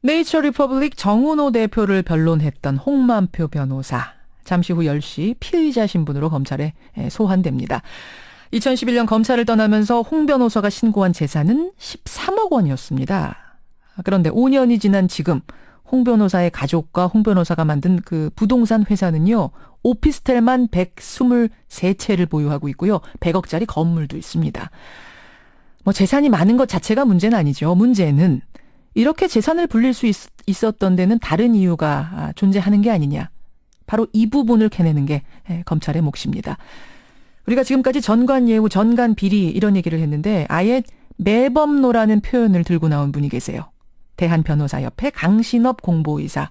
네이처 리퍼블릭 정은호 대표를 변론했던 홍만표 변호사. 잠시 후 10시 피의자 신분으로 검찰에 소환됩니다. 2011년 검찰을 떠나면서 홍 변호사가 신고한 재산은 13억 원이었습니다. 그런데 5년이 지난 지금 홍 변호사의 가족과 홍 변호사가 만든 그 부동산 회사는요. 오피스텔만 123채를 보유하고 있고요. 100억짜리 건물도 있습니다. 재산이 많은 것 자체가 문제는 아니죠. 문제는 이렇게 재산을 불릴 수 있었던 데는 다른 이유가 존재하는 게 아니냐. 바로 이 부분을 캐내는 게 검찰의 몫입니다. 우리가 지금까지 전관예우, 전관비리 이런 얘기를 했는데 아예 매범노라는 표현을 들고 나온 분이 계세요. 대한변호사협회 강신업 공보이사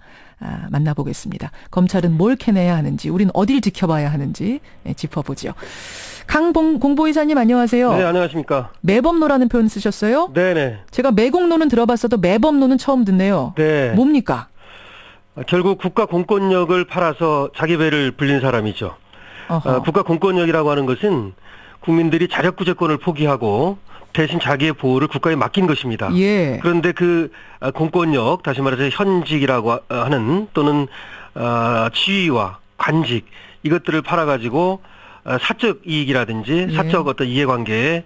만나보겠습니다. 검찰은 뭘 캐내야 하는지, 우린 어딜 지켜봐야 하는지 짚어보죠. 공보이사님 안녕하세요. 네, 안녕하십니까. 매범노라는 표현 쓰셨어요? 네네. 제가 매국노는 들어봤어도 매범노는 처음 듣네요. 네. 뭡니까? 결국 국가 공권력을 팔아서 자기 배를 불린 사람이죠. 국가 공권력이라고 하는 것은 국민들이 자력구제권을 포기하고 대신 자기의 보호를 국가에 맡긴 것입니다. 예. 그런데 그 공권력, 다시 말해서 현직이라고 하는 또는 지위와 관직 이것들을 팔아가지고 사적 이익이라든지 예. 사적 어떤 이해관계에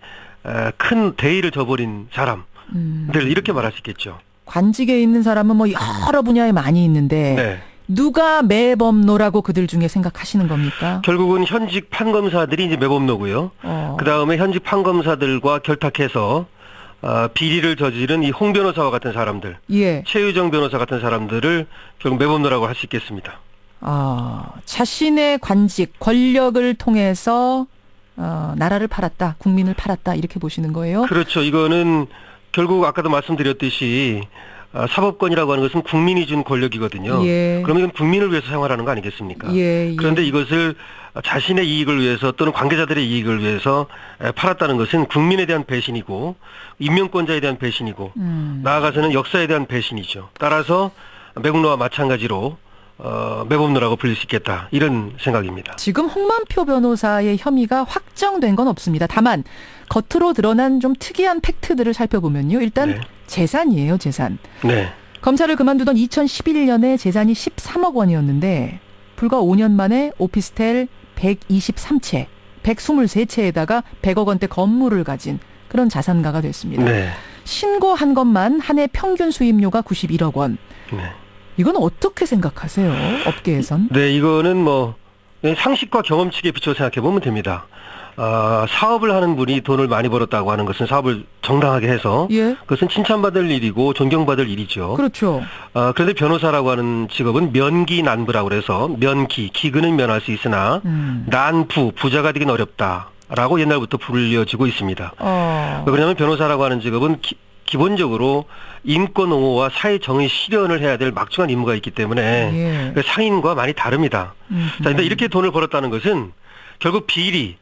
큰 대의를 저버린 사람들 이렇게 말할 수 있겠죠. 관직에 있는 사람은 여러 분야에 많이 있는데 네. 누가 매범노라고 그들 중에 생각하시는 겁니까? 결국은 현직 판검사들이 이제 매범노고요. 그 다음에 현직 판검사들과 결탁해서 비리를 저지른 이 홍 변호사와 같은 사람들, 예. 최유정 변호사 같은 사람들을 결국 매범노라고 할 수 있겠습니다. 자신의 관직, 권력을 통해서 나라를 팔았다, 국민을 팔았다 이렇게 보시는 거예요? 그렇죠. 이거는 결국 아까도 말씀드렸듯이 사법권이라고 하는 것은 국민이 준 권력이거든요. 예. 그러면 이건 국민을 위해서 사용하라는 거 아니겠습니까? 예. 그런데 이것을 자신의 이익을 위해서 또는 관계자들의 이익을 위해서 팔았다는 것은 국민에 대한 배신이고 인명권자에 대한 배신이고 나아가서는 역사에 대한 배신이죠. 따라서 매국노와 마찬가지로 매범노라고 불릴 수 있겠다. 이런 생각입니다. 지금 홍만표 변호사의 혐의가 확정된 건 없습니다. 다만 겉으로 드러난 좀 특이한 팩트들을 살펴보면요. 일단 네. 재산이에요. 재산. 네. 검찰을 그만두던 2011년에 재산이 13억 원이었는데 불과 5년 만에 오피스텔 123채, 123채에다가 100억 원대 건물을 가진 그런 자산가가 됐습니다. 네. 신고한 것만 한 해 평균 수입료가 91억 원. 네. 이건 어떻게 생각하세요? 업계에선? 네, 이거는 상식과 경험치에 비춰 생각해 보면 됩니다. 사업을 하는 분이 돈을 많이 벌었다고 하는 것은 사업을 정당하게 해서 예. 그것은 칭찬받을 일이고 존경받을 일이죠. 그렇죠. 그런데 변호사라고 하는 직업은 면기난부라고 그래서 기근은 면할 수 있으나 부자가 되긴 어렵다라고 옛날부터 불려지고 있습니다. 왜 그러냐면 변호사라고 하는 직업은 기본적으로 인권 옹호와 사회 정의 실현을 해야 될 막중한 임무가 있기 때문에 예. 상인과 많이 다릅니다. 자, 근데 이렇게 돈을 벌었다는 것은 결국 비리,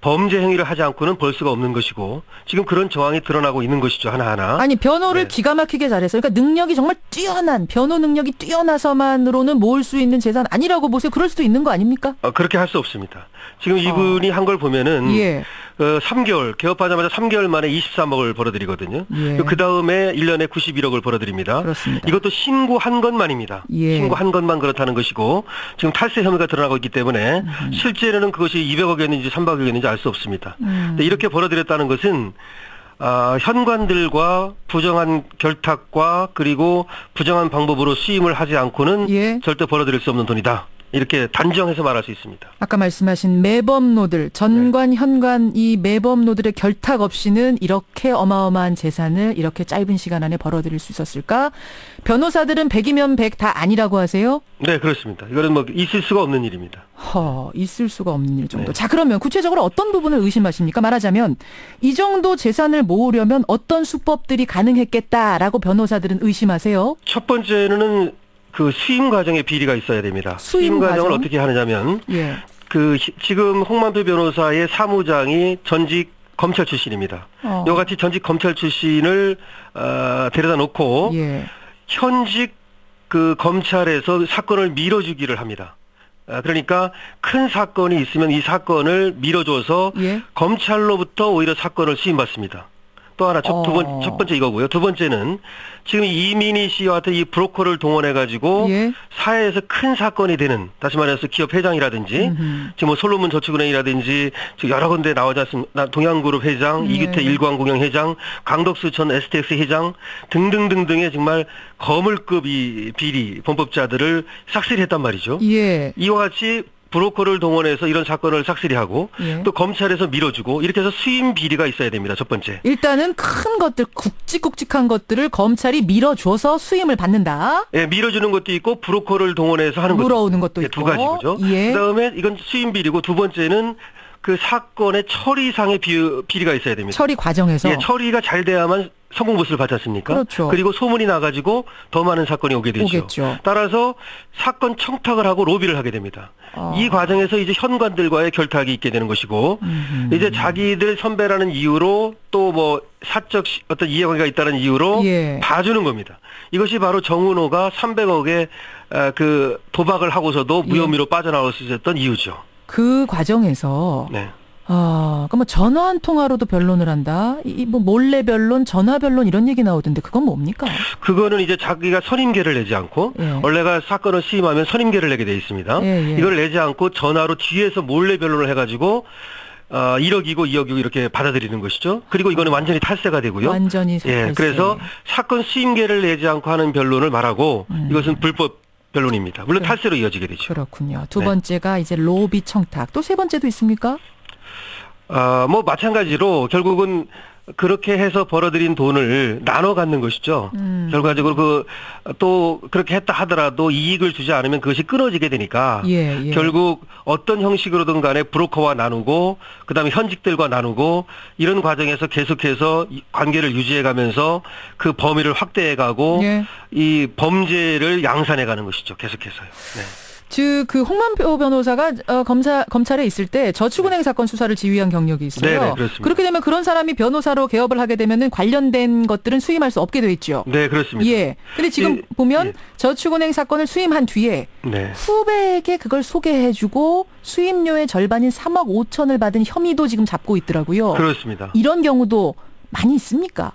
범죄 행위를 하지 않고는 벌 수가 없는 것이고 지금 그런 정황이 드러나고 있는 것이죠. 하나하나. 아니 변호를 네. 기가 막히게 잘해서 그러니까 능력이 정말 뛰어난 변호 능력이 뛰어나서만으로는 모을 수 있는 재산 아니라고 보세요. 그럴 수도 있는 거 아닙니까? 그렇게 할 수 없습니다. 지금 이분이 한 걸 보면은 예. 3개월 개업하자마자 3개월 만에 23억을 벌어들이거든요. 예. 그 다음에 1년에 91억을 벌어들입니다. 그렇습니다. 이것도 신고한 것만입니다. 예. 신고한 것만 그렇다는 것이고 지금 탈세 혐의가 드러나고 있기 때문에 실제로는 그것이 200억이었는지 300억이었는지 알 수 없습니다. 근데 이렇게 벌어들였다는 것은 현관들과 부정한 결탁과 그리고 부정한 방법으로 수임을 하지 않고는 예. 절대 벌어들일 수 없는 돈이다. 이렇게 단정해서 말할 수 있습니다. 아까 말씀하신 매범노들, 전관, 현관 이 매범노들의 결탁 없이는 이렇게 어마어마한 재산을 이렇게 짧은 시간 안에 벌어들일 수 있었을까? 변호사들은 100이면 100 다 아니라고 하세요? 네, 그렇습니다. 이거는 있을 수가 없는 일입니다. 있을 수가 없는 일 정도. 네. 자, 그러면 구체적으로 어떤 부분을 의심하십니까? 말하자면 이 정도 재산을 모으려면 어떤 수법들이 가능했겠다라고 변호사들은 의심하세요? 첫 번째는 그 수임 과정에 비리가 있어야 됩니다. 수임 과정을 과정? 어떻게 하느냐면 예. 지금 홍만표 변호사의 사무장이 전직 검찰 출신입니다. 이와 같이 전직 검찰 출신을 데려다 놓고 예. 현직 그 검찰에서 사건을 밀어주기를 합니다. 그러니까 큰 사건이 있으면 이 사건을 밀어줘서 예. 검찰로부터 오히려 사건을 수임받습니다. 또 하나 첫 번째 이거고요. 두 번째는 지금 이민희 씨와 같은 이 브로커를 동원해 가지고 예. 사회에서 큰 사건이 되는, 다시 말해서 기업 회장이라든지 지금 뭐 솔로몬 저축은행이라든지 지금 여러 군데 나오지 않습니까? 동양그룹 회장, 예. 이규태 일광공영 회장, 강덕수 전 STX 회장 등등등등의 정말 거물급 이 비리 범법자들을 싹쓸이 했단 말이죠. 예. 이와 같이 브로커를 동원해서 이런 사건을 싹쓸이하고 예. 또 검찰에서 밀어주고 이렇게 해서 수임 비리가 있어야 됩니다. 첫 번째. 일단은 큰 것들, 굵직굵직한 것들을 검찰이 밀어줘서 수임을 받는다. 예, 밀어주는 것도 있고 브로커를 동원해서 하는 것도 물어오는 것도 예, 있고. 두 가지죠. 예. 그다음에 이건 수임 비리고 두 번째는 그 사건의 처리상의 비리가 있어야 됩니다. 처리 과정에서. 예, 처리가 잘 돼야만 성공 보수를 받지 않습니까? 그렇죠. 그리고 소문이 나가지고 더 많은 사건이 오게 되죠. 오겠죠. 따라서 사건 청탁을 하고 로비를 하게 됩니다. 이 과정에서 이제 현관들과의 결탁이 있게 되는 것이고 이제 자기들 선배라는 이유로 또 뭐 사적 어떤 이해관계가 있다는 이유로 예. 봐주는 겁니다. 이것이 바로 정은호가 300억의 그 도박을 하고서도 무혐의로 빠져나올 수 있었던 이유죠. 그 과정에서 네. 그럼 뭐 전화 한 통화로도 변론을 한다. 뭐 몰래 변론, 전화 변론 이런 얘기 나오던데 그건 뭡니까? 그거는 이제 자기가 선임계를 내지 않고 예. 원래가 사건을 수임하면 선임계를 내게 돼 있습니다. 예. 이걸 내지 않고 전화로 뒤에서 몰래 변론을 해가지고 1억이고 2억이고 이렇게 받아들이는 것이죠. 그리고 이거는 완전히 탈세가 되고요. 완전히 탈세. 예, 그래서 사건 수임계를 내지 않고 하는 변론을 말하고 이것은 불법 변론입니다. 물론 탈세로 이어지게 되죠. 그렇군요. 두 번째가 이제 로비 청탁. 또 세 번째도 있습니까? 뭐 마찬가지로 결국은 그렇게 해서 벌어들인 돈을 나눠 갖는 것이죠. 결과적으로 또 그렇게 했다 하더라도 이익을 주지 않으면 그것이 끊어지게 되니까 예. 결국 어떤 형식으로든 간에 브로커와 나누고 그다음에 현직들과 나누고 이런 과정에서 계속해서 관계를 유지해 가면서 그 범위를 확대해 가고 예. 이 범죄를 양산해 가는 것이죠. 계속해서요. 네. 즉 그 홍만표 변호사가 검찰에 있을 때 저축은행 사건 수사를 지휘한 경력이 있어요. 네, 그렇습니다. 그렇게 되면 그런 사람이 변호사로 개업을 하게 되면은 관련된 것들은 수임할 수 없게 돼 있죠. 네, 그렇습니다. 예. 근데 지금 보면 저축은행 사건을 수임한 뒤에 후배에게 그걸 소개해주고 수임료의 절반인 3억 5천을 받은 혐의도 지금 잡고 있더라고요. 그렇습니다. 이런 경우도 많이 있습니까?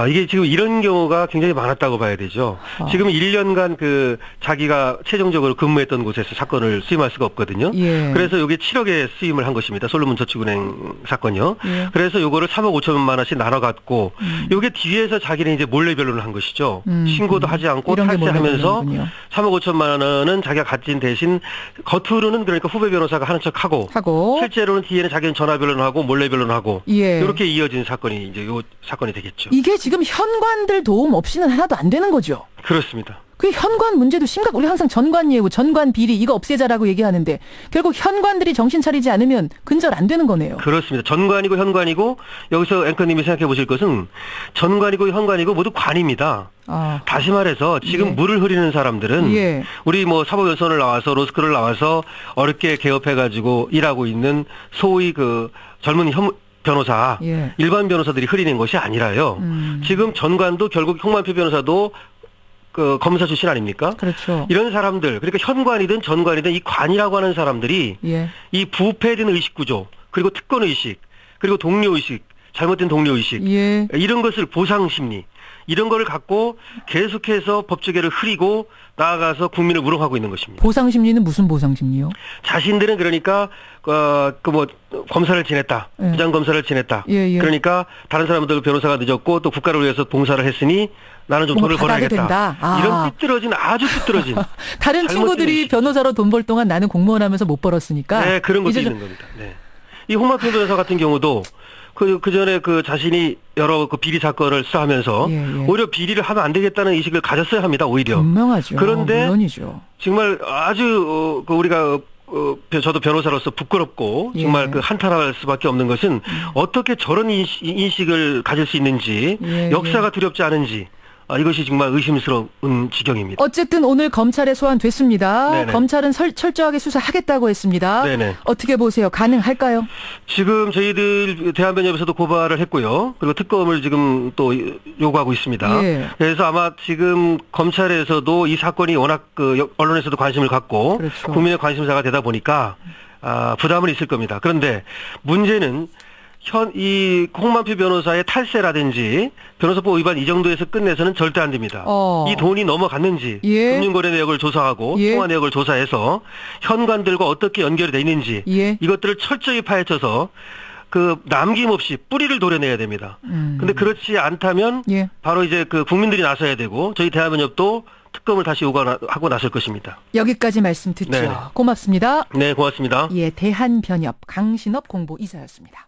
이게 지금 이런 경우가 굉장히 많았다고 봐야 되죠. 지금 1년간 자기가 최종적으로 근무했던 곳에서 사건을 수임할 수가 없거든요. 예. 그래서 이게 7억에 수임을 한 것입니다. 솔로몬 저축은행 사건이요. 예. 그래서 요거를 3억 5천만 원씩 나눠 갖고 요게 뒤에서 자기는 이제 몰래 변론을 한 것이죠. 신고도 하지 않고 탈세하면서 3억 5천만 원은 자기가 가진 대신 겉으로는 그러니까 후배 변호사가 하는 척하고 실제로는 뒤에는 자기는 전화 변론하고 몰래 변론하고 예. 이렇게 이어진 사건이 이제 요 사건이 되겠죠. 이게 지금 현관들 도움 없이는 하나도 안 되는 거죠. 그렇습니다. 그 현관 문제도 우리 항상 전관 예우, 전관 비리 이거 없애자라고 얘기하는데 결국 현관들이 정신 차리지 않으면 근절 안 되는 거네요. 그렇습니다. 전관이고 현관이고 여기서 앵커님이 생각해 보실 것은 전관이고 현관이고 모두 관입니다. 다시 말해서 지금 물을 흐리는 사람들은 우리 뭐 사법연수원을 나와서 로스쿨을 나와서 어렵게 개업해가지고 일하고 있는 소위 그 젊은 변호사, 일반 변호사들이 흐리는 것이 아니라요. 지금 전관도 결국 홍만표 변호사도 검사 출신 아닙니까? 그렇죠. 이런 사람들, 그러니까 현관이든 전관이든 이 관이라고 하는 사람들이 이 부패된 의식구조, 그리고 특권의식, 그리고 동료의식, 잘못된 동료의식, 이런 것을 보상심리, 이런 거를 갖고 계속해서 법조계를 흐리고 나아가서 국민을 우롱하고 있는 것입니다. 보상심리는 무슨 보상심리요? 자신들은 그러니까 검사를 지냈다, 부장검사를 지냈다. 그러니까 다른 사람들 변호사가 늦었고 또 국가를 위해서 봉사를 했으니 나는 좀 돈을 벌어야겠다. 이런 삐뚤어진 아주 삐뚤어진. 다른 친구들이 변호사로 돈 벌 동안 나는 공무원 하면서 못 벌었으니까. 네, 그런 것도 있는 겁니다. 네. 이 홍만표 변호사 같은 경우도 그 전에 자신이 여러 비리 사건을 수사하면서 오히려 비리를 하면 안 되겠다는 의식을 가졌어야 합니다. 오히려. 분명하죠. 그런데 물론이죠. 정말 아주 우리가 저도 변호사로서 부끄럽고 정말 한탄할 수밖에 없는 것은 어떻게 저런 인식을 가질 수 있는지 역사가 두렵지 않은지 이것이 정말 의심스러운 지경입니다. 어쨌든 오늘 검찰에 소환됐습니다. 네네. 검찰은 철저하게 수사하겠다고 했습니다. 네네. 어떻게 보세요? 가능할까요? 지금 저희들 대한변협에서도 고발을 했고요. 그리고 특검을 지금 또 요구하고 있습니다. 그래서 아마 지금 검찰에서도 이 사건이 워낙 언론에서도 관심을 갖고 국민의 관심사가 되다 보니까 부담은 있을 겁니다. 그런데 문제는 이 홍만표 변호사의 탈세라든지 변호사법 위반 이 정도에서 끝내서는 절대 안 됩니다. 이 돈이 넘어갔는지 예. 금융거래 내역을 조사하고 예. 통화 내역을 조사해서 현관들과 어떻게 연결이 돼 있는지 예. 이것들을 철저히 파헤쳐서 그 남김없이 뿌리를 도려내야 됩니다. 근데 그렇지 않다면 예. 바로 이제 그 국민들이 나서야 되고 저희 대한변협도 특검을 다시 요구하고 나설 것입니다. 여기까지 말씀 듣죠. 네. 고맙습니다. 네, 고맙습니다. 예, 대한변협 강신업 공보이사였습니다.